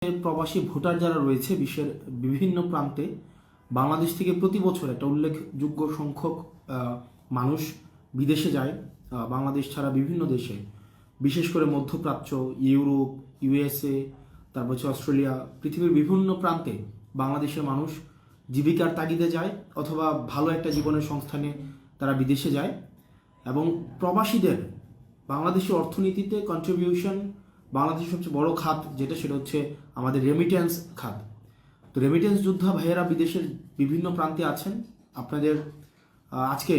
প্রবাসী ভোটার যারা রয়েছে বিশ্বের বিভিন্ন প্রান্তে বাংলাদেশ থেকে প্রতি বছর একটা উল্লেখযোগ্য সংখ্যক মানুষ বিদেশে যায়। বাংলাদেশ ছাড়া বিভিন্ন দেশে, বিশেষ করে মধ্যপ্রাচ্য, ইউরোপ, ইউএসএ, তারপর হচ্ছে অস্ট্রেলিয়া, পৃথিবীর বিভিন্ন প্রান্তে বাংলাদেশের মানুষ জীবিকার তাগিদে যায় অথবা ভালো একটা জীবনের সংস্থানে তারা বিদেশে যায়। এবং প্রবাসীদের বাংলাদেশের অর্থনীতিতে কন্ট্রিবিউশন, বাংলাদেশের সবচেয়ে বড় খাত যেটা, সেটা হচ্ছে আমাদের রেমিটেন্স খাত। তো রেমিটেন্স যোদ্ধা ভাইয়েরা বিদেশের বিভিন্ন প্রান্তে আছেন। আপনাদের আজকে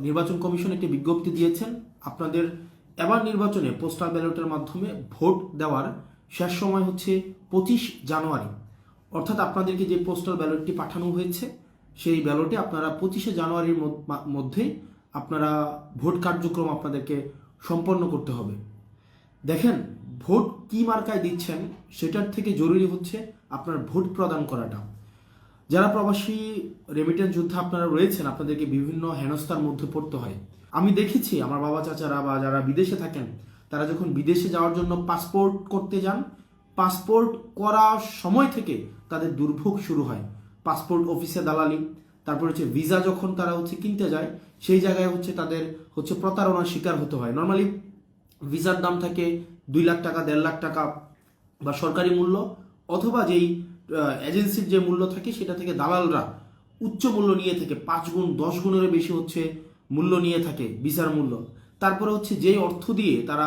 নির্বাচন কমিশন একটি বিজ্ঞপ্তি দিয়েছেন, আপনাদের এবার নির্বাচনে পোস্টাল ব্যালটের মাধ্যমে ভোট দেওয়ার শেষ সময় হচ্ছে 25 জানুয়ারি। অর্থাৎ আপনাদেরকে যে পোস্টাল ব্যালটটি পাঠানো হয়েছে সেই ব্যালটে আপনারা 25 জানুয়ারির মধ্যেই আপনারা ভোট কার্যক্রম আপনাদেরকে সম্পন্ন করতে হবে। দেখেন, ভোট কি মার্কায় দিচ্ছেন সেটার থেকে জরুরি হচ্ছে আপনার ভোট প্রদান করাটা। যারা প্রবাসী রেমিটেন্স যোদ্ধা আপনারা রয়েছেন, আপনাদেরকে বিভিন্ন হেনস্থার মধ্যে পড়তে হয়। আমি দেখেছি আমার বাবা চাচারা বা যারা বিদেশে থাকেন, তারা যখন বিদেশে যাওয়ার জন্য পাসপোর্ট করতে যান, পাসপোর্ট করার সময় থেকে তাদের দুর্ভোগ শুরু হয়। পাসপোর্ট অফিসে দালালি, তারপর হচ্ছে ভিসা যখন তারা কিনতে যায়, সেই জায়গায় তাদের প্রতারণার শিকার হতে হয়। নর্মালি ভিসার দাম থাকে 2 লাখ টাকা, 1.5 লাখ টাকা বা সরকারি মূল্য, অথবা যেই এজেন্সির যে মূল্য থাকে সেটা থেকে দালালরা উচ্চ মূল্য নিয়ে থাকে, 5 গুণ 10 গুণের বেশি মূল্য নিয়ে থাকে ভিসার মূল্য। তারপরে যেই অর্থ দিয়ে তারা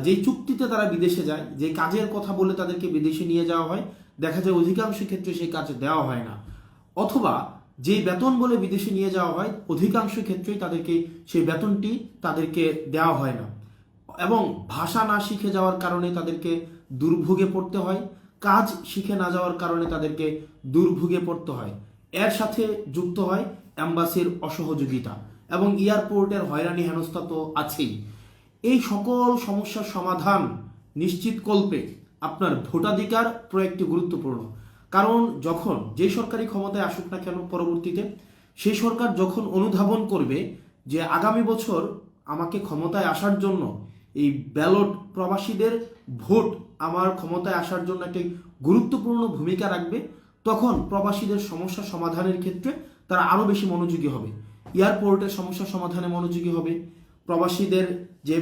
যেই চুক্তিতে তারা বিদেশে যায়, যে কাজের কথা বলে তাদেরকে বিদেশে নিয়ে যাওয়া হয়, দেখা যায় অধিকাংশ ক্ষেত্রে সেই কাজ দেওয়া হয় না, অথবা যেই বেতন বলে বিদেশে নিয়ে যাওয়া হয় অধিকাংশ ক্ষেত্রেই তাদেরকে সেই বেতনটি তাদেরকে দেওয়া হয় না। এবং ভাষা না শিখে যাওয়ার কারণে তাদেরকে দুর্ভোগে পড়তে হয়, কাজ শিখে না যাওয়ার কারণে তাদেরকে দুর্ভোগে পড়তে হয়। এর সাথে যুক্ত হয় এম্বাসির অসহযোগিতা এবং এয়ারপোর্টের হয়রানি হেনস্থা তো আছেই। এই সকল সমস্যার সমাধান নিশ্চিতকল্পে আপনার ভোটাধিকার প্রয়োগটি গুরুত্বপূর্ণ। কারণ যখন যে সরকারি ক্ষমতায় আসুক না কেন পরবর্তীতে, সেই সরকার যখন অনুধাবন করবে যে আগামী বছর আমাকে ক্ষমতায় আসার জন্য এই ব্যালট, প্রবাসীদের ভোট আমার ক্ষমতায় আসার জন্য একটি গুরুত্বপূর্ণ ভূমিকা রাখবে, তখন প্রবাসীদের সমস্যা সমাধানের ক্ষেত্রে তারা আরও বেশি মনোযোগী হবে। এয়ারপোর্টের সমস্যা সমাধানে মনোযোগী হবে, প্রবাসীদের যে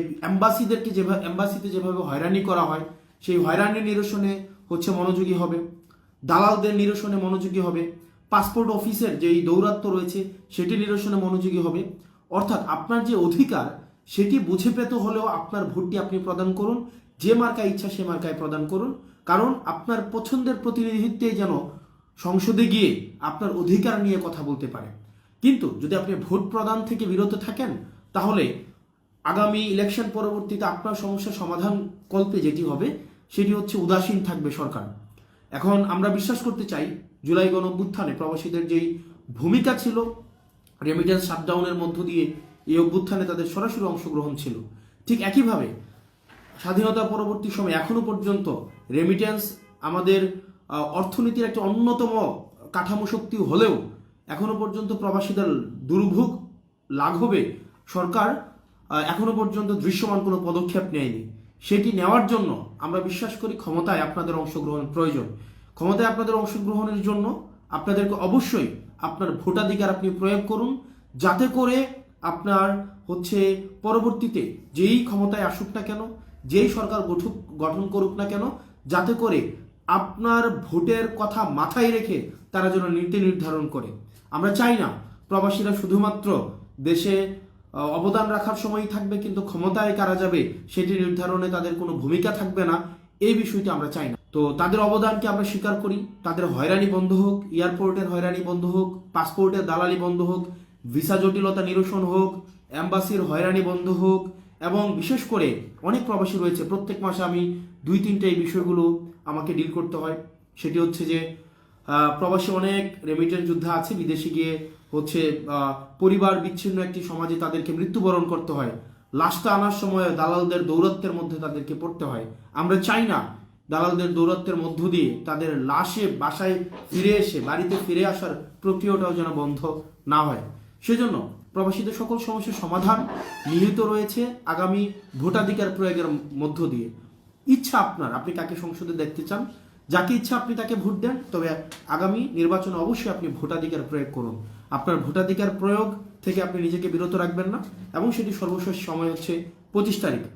এম্বাসিতে যেভাবে হয়রানি করা হয় সেই হয়রানি নিরসনে মনোযোগী হবে, দালালদের নিরসনে মনোযোগী হবে, পাসপোর্ট অফিসের যেই দৌরাত্ম্য রয়েছে সেটি নিরসনে মনোযোগী হবে। অর্থাৎ আপনার যে অধিকার সেটি বুঝে পেতে হলেও আপনার ভোটটি আপনি প্রদান করুন, যে মার্কায় ইচ্ছা সে মার্কায় প্রদান করুন। কারণ আপনার পছন্দের প্রতিনিধিত্বেই যেন সংসদে গিয়ে আপনার অধিকার নিয়ে কথা বলতে পারে। কিন্তু যদি আপনি ভোট প্রদান থেকে বিরত থাকেন, তাহলে আগামী ইলেকশন পরবর্তীতে আপনার সমস্যার সমাধান কল্পে যেটি হবে সেটি উদাসীন থাকবে সরকার। এখন আমরা বিশ্বাস করতে চাই জুলাই গণঅভ্যুত্থানে প্রবাসীদের যেই ভূমিকা ছিল, রেমিটেন্স শাটডাউনের মধ্য দিয়ে এই অভ্যুত্থানে তাদের সরাসরি অংশগ্রহণ ছিল, ঠিক একইভাবে স্বাধীনতা পরবর্তী সময় এখনো পর্যন্ত রেমিটেন্স আমাদের অর্থনীতির একটা অন্যতম কাঠামো শক্তি হলেও এখনো পর্যন্ত প্রবাসীদের দুর্ভোগ লাঘবে সরকার এখনো পর্যন্ত দৃশ্যমান কোনো পদক্ষেপ নেয়নি। সেটি নেওয়ার জন্য আমরা বিশ্বাস করি ক্ষমতায় আপনাদের অংশগ্রহণ প্রয়োজন। ক্ষমতায় আপনাদের অংশগ্রহণের জন্য আপনাদেরকে অবশ্যই আপনার ভোটাধিকার আপনি প্রয়োগ করুন, যাতে করে আপনার পরবর্তীতে যেই ক্ষমতায় আসুক না কেন, যেই সরকার গঠন করুক না কেন, যাতে করে আপনার ভোটের কথা মাথায় রেখে তারা যেন নীতি নির্ধারণ করে। আমরা চাই না প্রবাসীরা শুধুমাত্র দেশে অবদান রাখার সময়ই থাকবে, কিন্তু ক্ষমতায় কারা যাবে সেটি নির্ধারণে তাদের কোনো ভূমিকা থাকবে না, এই বিষয়টি আমরা চাই না। তো তাদের অবদানকে আমরা স্বীকার করি, তাদের হয়রানি বন্ধ হোক, এয়ারপোর্টের হয়রানি বন্ধ হোক, পাসপোর্টের দালালি বন্ধ হোক, ভিসা জটিলতা নিরসন হোক, এম্বাসির হয়রানি বন্ধ হোক। এবং বিশেষ করে অনেক প্রবাসী রয়েছে, প্রত্যেক মাসে আমি 2-3টা এই বিষয়গুলো আমাকে ডিল করতে হয়। সেটি যে প্রবাসী অনেক রেমিটেন্স যোদ্ধা আছে, বিদেশে গিয়ে পরিবার বিচ্ছিন্ন একটি সমাজে তাদেরকে মৃত্যুবরণ করতে হয়, লাশটা আনার সময় দালালদের দৌরাত্বের মধ্যে তাদেরকে পড়তে হয়। আমরা চাই না দালালদের দৌরাত্বের মধ্য দিয়ে তাদের লাশে বাসায় ফিরে এসে বাড়িতে ফিরে আসার প্রক্রিয়াটাও যেন বন্ধ না হয়। সেজন্য প্রবাসীদের সকল সমস্যার সমাধান নিহিত রয়েছে আগামী ভোটাধিকার প্রয়োগের মধ্য দিয়ে। ইচ্ছা আপনার, আপনি কাকে সংসদে দেখতে চান, যাকে ইচ্ছা আপনি তাকে ভোট দেন। তবে আগামী নির্বাচনে অবশ্যই আপনি ভোটাধিকার প্রয়োগ করুন। আপনার ভোটাধিকার প্রয়োগ থেকে আপনি নিজেকে বিরত রাখবেন না, এবং সেটি সর্বশেষ সময় হচ্ছে 25 তারিখ।